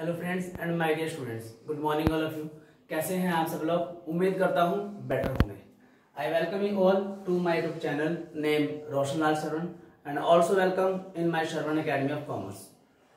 Hello friends and my dear students, good morning all of you. कैसे हैं आप सब लोग? उम्मीद करता हूं बेटर होंगे। I welcome you all to my YouTube channel name Roshanlal Sharvan and also welcome in my Sharvan academy of commerce.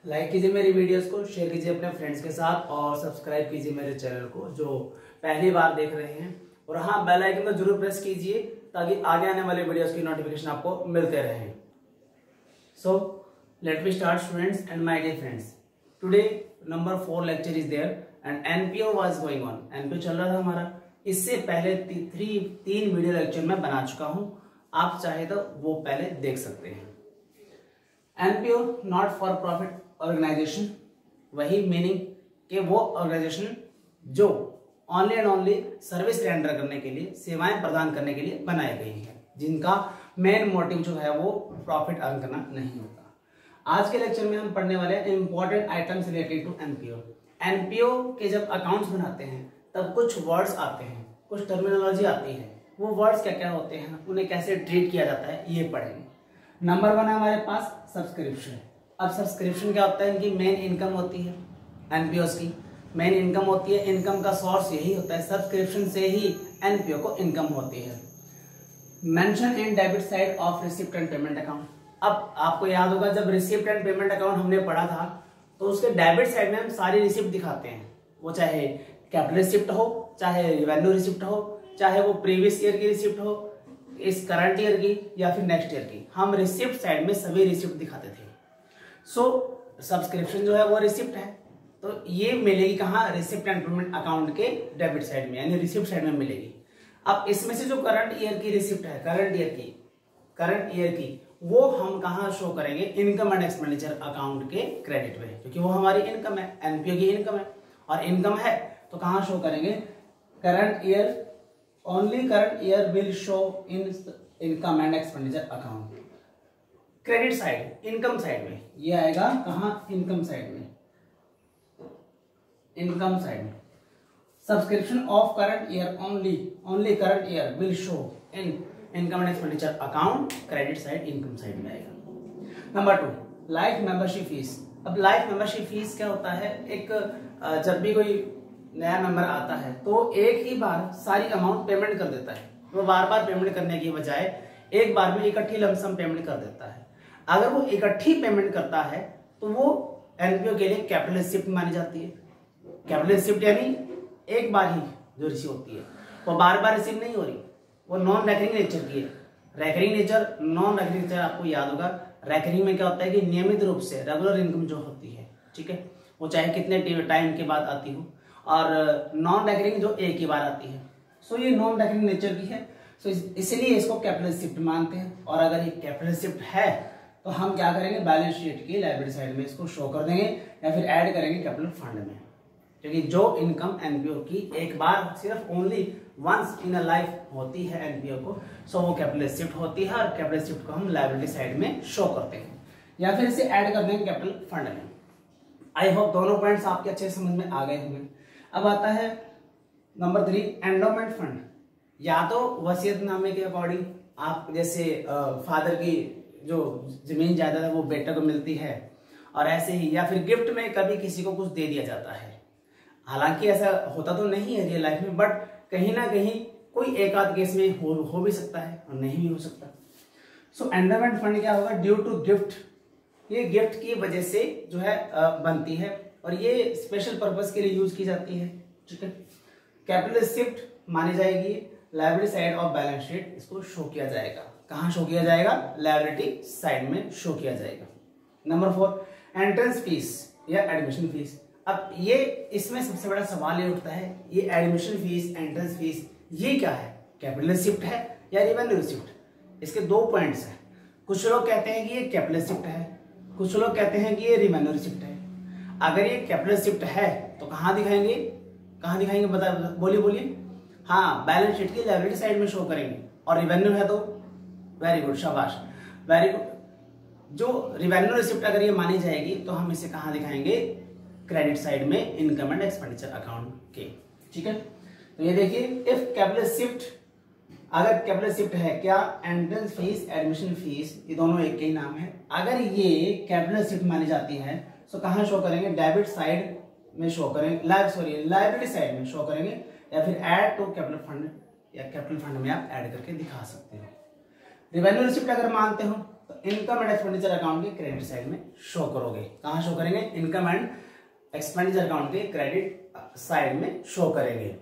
Like कीजिए मेरी वीडियोस को, शेयर कीजिए अपने फ्रेंड्स के साथ और सब्सक्राइब कीजिए मेरे चैनल को जो पहली बार देख रहे हैं। और हाँ, बेल आइकन को जरूर प्रेस कीजिए ताकि आगे आने वाले वीडियोस की नोटिफिकेशन आपको मिलते रहें। So let me start students and my dear friends. Today number 4 lecture is there and NPO was going on. NPO चल रहा था हमारा। इससे पहले तीन वीडियो लेक्चर मैं बना चुका हूं, आप चाहे तो वो पहले देख सकते हैं। NPO not for profit organisation, वही मीनिंग कि वो ऑर्गेनाइजेशन जो only and only service render करने के लिए, सेवाएं प्रदान करने के लिए बनाई गई है, जिनका मेन मोटिव जो है वो प्रॉफिट अर्न करना नहीं होता। आज के लेक्चर में हम पढ़ने वाले हैं important items related to NPO. NPO के जब अकाउंट्स बनाते हैं तब कुछ वर्ड्स आते हैं, कुछ टर्मिनोलॉजी आती है। वो वर्ड्स क्या क्या होते हैं, उन्हें कैसे ट्रीट किया जाता है, ये पढ़ेंगे। नंबर 1 है हमारे पास सब्सक्रिप्शन। अब सब्सक्रिप्शन क्या होता है? इनकी मेन इनकम होती है, एनपीओस की मेन इनकम होती है। इनकम का सोर्स यही होता है, सब्सक्रिप्शन से ही एनपीओ को इनकम होती है। Mention in debit side of receipt and payment account. अब आपको याद होगा जब रिसिप्ट एंड पेमेंट अकाउंट हमने पढ़ा था तो उसके डेबिट साइड में हम सारी रिसिप्ट दिखाते हैं, वो चाहे कैपिटल रिसिप्ट हो, चाहे रिवेन्यू रिसिप्ट हो, चाहे वो प्रीवियस ईयर की रिसिप्ट हो, इस करंट ईयर की या फिर नेक्स्ट ईयर की, हम रिसिप्ट साइड में सभी रिसिप्ट दिखाते थे। सो सब्सक्रिप्शन जो है वो रिसिप्ट है, तो ये मिलेगी कहाँ? रिसिप्ट एंड पेमेंट अकाउंट के डेबिट साइड में, यानी रिसिप्ट साइड में मिलेगी। अब इसमें से जो करंट ईयर की रिसिप्ट है, करंट ईयर की वो हम कहां शो करेंगे? इनकम एंड एक्सपेंडिचर अकाउंट के क्रेडिट में, क्योंकि वो हमारी इनकम है, एनपीओ की इनकम है। और इनकम है तो कहां शो करेंगे? Current year, only current year will show in income and expenditure account. Credit side, income side में ये आएगा कहां? इनकम साइड में, इनकम साइड में। Subscription of current year only current year will show in income and expenditure account, credit side, income side में आएगा। Number 2, life membership fees. अब life membership fees क्या होता है? एक जब भी कोई नया मेंबर आता है तो एक ही बार सारी अमाउंट पेमेंट कर देता है, वो बार बार पेमेंट करने की बजाय एक बार में इकट्ठी लमसम पेमेंट कर देता है। अगर वो इकट्ठी पेमेंट करता है तो वो एनपीओ के लिए कैपिटल रिसिप्ट मानी जाती है। कैपिटल रिसिप्ट यानी एक बार ही जो रिसीव होती है, वो बार बार रिसीव नहीं हो रही, वो नॉन रैकरिंग नेचर की है। Recurring nature, non recurring nature आपको याद होगा। रैकरिंग में क्या होता है कि नियमित रूप से रेगुलर इनकम जो होती है, ठीक है, वो चाहे कितने टाइम के बाद आती हो, और नॉन रैकरिंग जो एक ही बार आती है। सो ये नॉन रैकरिंग नेचर की है, सो इसलिए इसको कैपिटल रिसिप्ट मानते हैं। और अगर ये कैपिटल रिसिप्ट है तो हम क्या करेंगे? बैलेंस शीट की लायबिलिटी साइड में इसको शो कर देंगे या फिर ऐड करेंगे कैपिटल फंड में, क्योंकि जो इनकम एनपीओ की एक बार सिर्फ only once in a life होती है एनपीओ को, सो वो कैपिटल रिसिप्ट होती है और कैपिटल रिसिप्ट को हम लायबिलिटी साइड में शो करते हैं या फिर इसे ऐड कर देंगे कैपिटल फंड में। आई होप दोनों पॉइंट्स आपके अच्छे समझ में आ गए होंगे। अब आता है नंबर 3, एंडोमेंट फंड। या तो वसीयतनामे के अकॉर्डिंग आप जैसे फादर की जो जमीन जायदाद है वो बेटे को मिलती है, और ऐसे ही, या फिर गिफ्ट में कभी किसी को कुछ दे दिया जाता है। हालांकि ऐसा होता तो नहीं है रियल लाइफ में, बट कहीं ना कहीं कोई एक आध केस में हो भी सकता है और नहीं भी हो सकता। सो एंडोमेंट फंड क्या होगा? ड्यू टू गिफ्ट, ये गिफ्ट की वजह से जो है बनती है और ये स्पेशल पर्पस के लिए यूज की जाती है, ठीक है। कैपिटल रिसिप्ट मानी जाएगी, liability side of balance sheet इसको शो किया जाएगा। कहां शो किया जाएगा? लायबिलिटी साइड में शो किया जाएगा। नंबर 4, एंट्रेंस फीस या एडमिशन फीस। अब ये इसमें सबसे बड़ा सवाल ये उठता है, ये एडमिशन फीस, एंट्रेंस फीस, ये क्या है? कैपिटल रिसिप्ट है या रिवेन्यू रिसिप्ट? इसके 2 पॉइंट्स हैं। कुछ लोग कहते हैं कि ये कैपिटल रिसिप्ट है, कुछ लोग कहते हैं कि ये रिवेन्यू रिसिप्ट है। अगर ये कैपिटल रिसिप्ट है तो कहां दिखाएंगे? बता, बोलिए। हाँ, बैलेंस शीट की लायबिलिटी साइड में शो करेंगे। और रिवेन्यू है तो वेरी गुड, शाबाश, वेरी गुड। जो रिवेन्यू रिसिप्ट अगर ये मानी जाएगी तो हम इसे कहां दिखाएंगे? क्रेडिट साइड में, इनकम एंड एक्सपेंडिचर अकाउंट के, ठीक है। तो ये देखिए, इफ कैपिटल रिसिप्ट, अगर कैपिटल रिसिप्ट है क्या? एंट्रेंस फीस, एडमिशन फीस, ये दोनों एक के ही नाम है। अगर ये कैपिटल रिसिप्ट मानी जाती है तो कहां शो करेंगे? डेबिट साइड में शो करेंगे, लायबिलिटी साइड में शो करेंगे, या फिर ऐड टू कैपिटल फंड या कैपिटल फंड में आप ऐड करके दिखा सकते हो। रिवेन्यू रिसिप्ट अगर मानते हो तो इनकम एंड एक्सपेंडिचर अकाउंट के क्रेडिट साइड में शो करोगे। कहाँ शो करेंगे? इनकम एंड एक्सपेंडिचर अकाउंट के क्रेडिट साइड में शो करेंगे।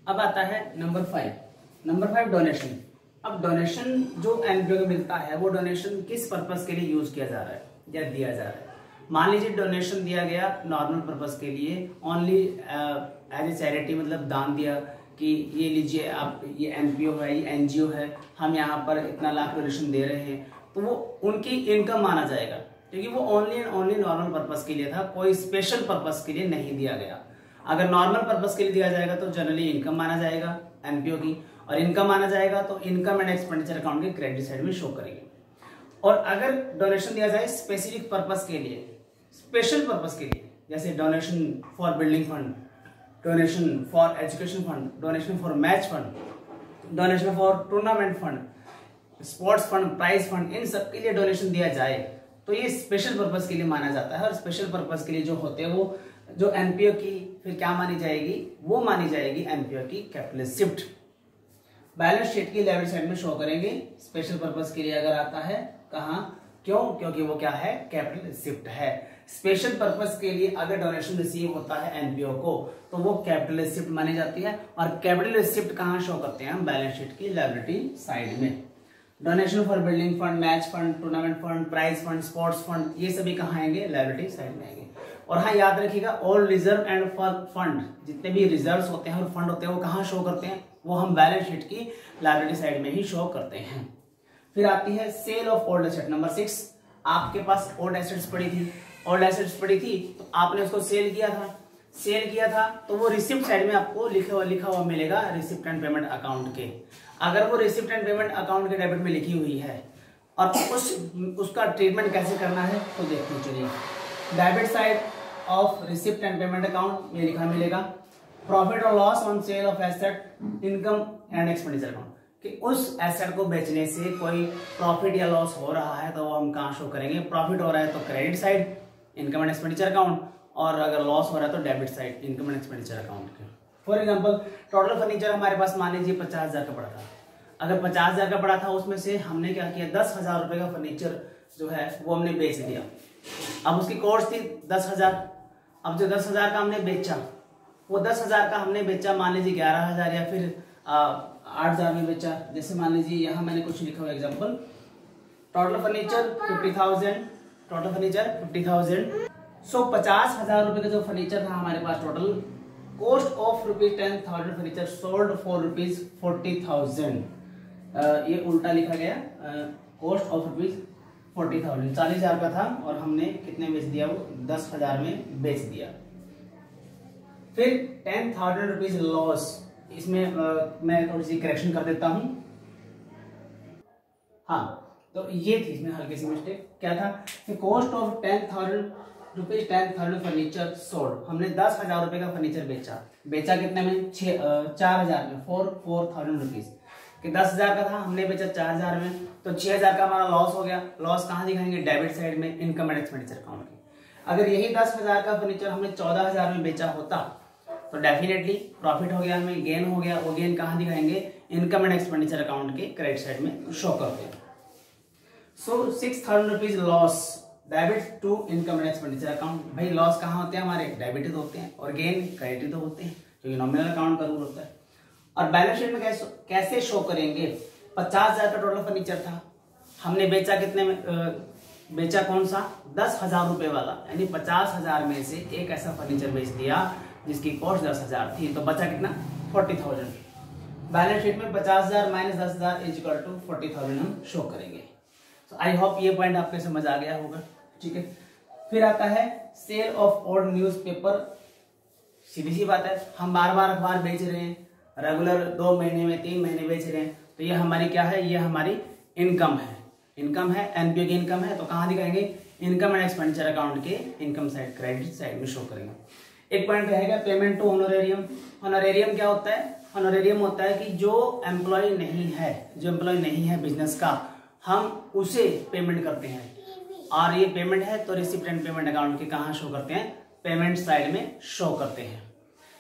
अब आता है नंबर 5 डोनेशन। अब डोनेशन जो एनपीओ को मिलता है वो डोनेशन किस पर्पस के लिए यूज किया जा रहा है या दिया जा रहा है। मान लीजिए डोनेशन दिया गया नॉर्मल पर्पस के लिए, ओनली एज ए चैरिटी, मतलब दान दिया कि ये लीजिए आप, ये एनपीओ है, ये एनजीओ है, हम यहाँ पर इतना लाख डोनेशन दे रहे हैं, तो वो उनकी इनकम माना जाएगा, क्योंकि वो only and only normal purpose के लिए था, कोई स्पेशल पर्पस के लिए नहीं दिया गया। अगर नॉर्मल पर्पस के लिए दिया जाएगा तो जनरली इनकम माना जाएगा एनपीओ की, और इनकम माना जाएगा तो इनकम एंड एक्सपेंडिचर अकाउंट के क्रेडिट साइड में शो करेंगे। और अगर डोनेशन दिया जाए स्पेसिफिक पर्पस के लिए, स्पेशल पर्पस के लिए, जैसे donation for building fund, donation for education fund, donation for match fund, donation for tournament fund, sports fund, prize fund, इन सब के लिए डोनेशन दिया जाए तो ये स्पेशल पर्पस के लिए माना जाता है। और स्पेशल पर्पस के लिए जो होते हैं वो जो एनपीओ की फिर क्या मानी जाएगी, वो मानी जाएगी एनपीओ की कैपिटल रिसिप्ट। बैलेंस शीट की लायबिलिटी साइड में शो करेंगे स्पेशल पर्पस के लिए अगर आता है। कहाँ? क्यों? क्योंकि वो क्या है? कैपिटल रिसिप्ट है। स्पेशल पर्पस के लिए अगर डोनेशन रिसीव होता है एनपीओ को तो वो कैपिटल रिसिप्ट मानी जाती है। और कैपिटल रिसिप्ट कहाँ शो करते हैं हम? बैलेंस शीट की लायबिलिटी साइड में। Donation for building fund, match fund, tournament fund, prize fund, sports fund, ये सभी कहाँ आएंगे? लायबिलिटी साइड में आएंगे। और हाँ, याद रखिएगा ऑल रिजर्व एंड फंड, जितने भी रिजर्व्स होते हैं और फंड होते हैं वो कहाँ शो करते हैं? वो हम बैलेंस शीट की लायबिलिटी साइड में ही शो करते हैं। फिर आती है sale of old asset. Number 6, आपके पास ओल्ड एसेट्स पड़ी थी तो आपने उसको सेल किया था तो वो रिसिप्ट साइड में आपको लिखा हुआ मिलेगा रिसिप्ट एंड पेमेंट अकाउंट के। अगर वो रिसिप्ट एंड पेमेंट अकाउंट के डेबिट में लिखी हुई है और उसका ट्रीटमेंट कैसे करना है तो देखते चलिए। Debit side of receipt and payment account में लिखा मिलेगा प्रॉफिट और loss on sale of asset, income and expenditure account, कि उस एसेट को बेचने से कोई प्रॉफिट या लॉस हो रहा है तो वो हम कहाँ शो करेंगे? प्रॉफिट हो रहा है तो credit side income and expenditure account, और अगर लॉस हो रहा है तो debit side income and expenditure account के। फॉर एग्जांपल टोटल फर्नीचर हमारे पास मान लीजिए 50,000 का पड़ा था। अगर 50,000 का पड़ा था उसमें से हमने क्या किया? 10,000 रुपए का फर्नीचर जो है वो हमने बेच दिया। अब उसकी कॉस्ट थी 10,000। अब जो 10,000 का हमने बेचा वो 10,000 का हमने बेचा मान लीजिए 11,000 या फिर 8,000 में बेचा। जैसे मान लीजिए यहाँ मैंने कुछ लिखा हुआ एग्जाम्पल, टोटल फर्नीचर 50,000। सो 50,000 रुपए का जो फर्नीचर था हमारे पास total, cost of ₹10,000 furniture sold for ₹40,000। ये उल्टा लिखा गया, कॉस्ट ऑफ ₹40,000 40,000 का था और हमने कितने बेच दिया? वो 10,000 में बेच दिया। फिर 10,000 रुपीज लॉस, इसमें मैं थोड़ी सी करेक्शन कर देता हूं। हाँ, तो ये थी इसमें हल्की सी मिस्टेक। क्या था कि cost of 10,000 rupees 10,000 furniture sold, हमने 10,000 रुपए का फर्नीचर बेचा कितने में? 4,000 में, 4,000 रुपीज कि 10,000 का था हमने बेचा 4,000 में, तो 6,000 का हमारा लॉस हो गया। लॉस कहाँ दिखाएंगे? डेबिट साइड में इनकम एंड एक्सपेंडिचर अकाउंट में। अगर यही 10,000 का फर्नीचर हमने 14,000 में बेचा होता तो डेफिनेटली प्रॉफिट हो गया, हमें गेन हो गया। वो गेन कहाँ दिखाएंगे? इनकम एंड एक्सपेंडिचर अकाउंट के क्रेडिट साइड में शो करते हैं। So 6,000 rupees loss debit to income and expenditure account. भाई लॉस कहाँ होते हैं हमारे? डेबिट तो होते हैं, और गेन क्रेडिट तो होते हैं, क्योंकि नॉमिनल अकाउंट का रूल होता है। और बैलेंस शीट में कैसे शो करेंगे? 50,000 का टोटल फर्नीचर था, हमने बेचा कितने में? बेचा कौन सा? 10,000 रुपए वाला, यानी 50,000 में से एक ऐसा फर्नीचर बेच दिया जिसकी कॉस्ट 10,000 थी, तो बचा कितना? 40,000। बैलेंस शीट में 50,000 माइनस 10,000 इज इक्वल टू 40,000 हम शो करेंगे। तो आई होप ये पॉइंट आपके समझ आ गया होगा। ठीक है, फिर आता है सेल ऑफ ओल्ड न्यूज़पेपर। सीधी सी बात है, हम बार बार अखबार बेच रहे हैं, रेगुलर 2 महीने में 3 महीने बेच रहे हैं, तो ये हमारी क्या है? ये हमारी इनकम है, एनपीओ की इनकम है। तो कहाँ दिखाएंगे? इनकम एंड एक्सपेंडिचर अकाउंट के इनकम साइड, क्रेडिट साइड में शो करेंगे। एक पॉइंट रहेगा पेमेंट टू ऑनरेरियम। ऑनरेरियम क्या होता है? ऑनरेरियम होता है कि जो एम्प्लॉय नहीं है बिजनेस का, हम उसे पेमेंट करते हैं, और ये पेमेंट है तो रिसिप्ट एंड पेमेंट अकाउंट के कहाँ शो करते हैं? पेमेंट साइड में शो करते हैं।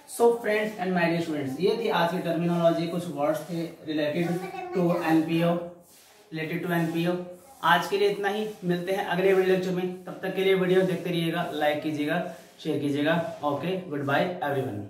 So friends and my dear students, ये थी आज की टर्मिनोलॉजी, कुछ वर्ड्स थे रिलेटेड टू एनपीओ। आज के लिए इतना ही, मिलते हैं अगले वीडियो लेक्चर में। तब तक के लिए वीडियो देखते रहिएगा, लाइक कीजिएगा, शेयर कीजिएगा। Okay, good bye everyone.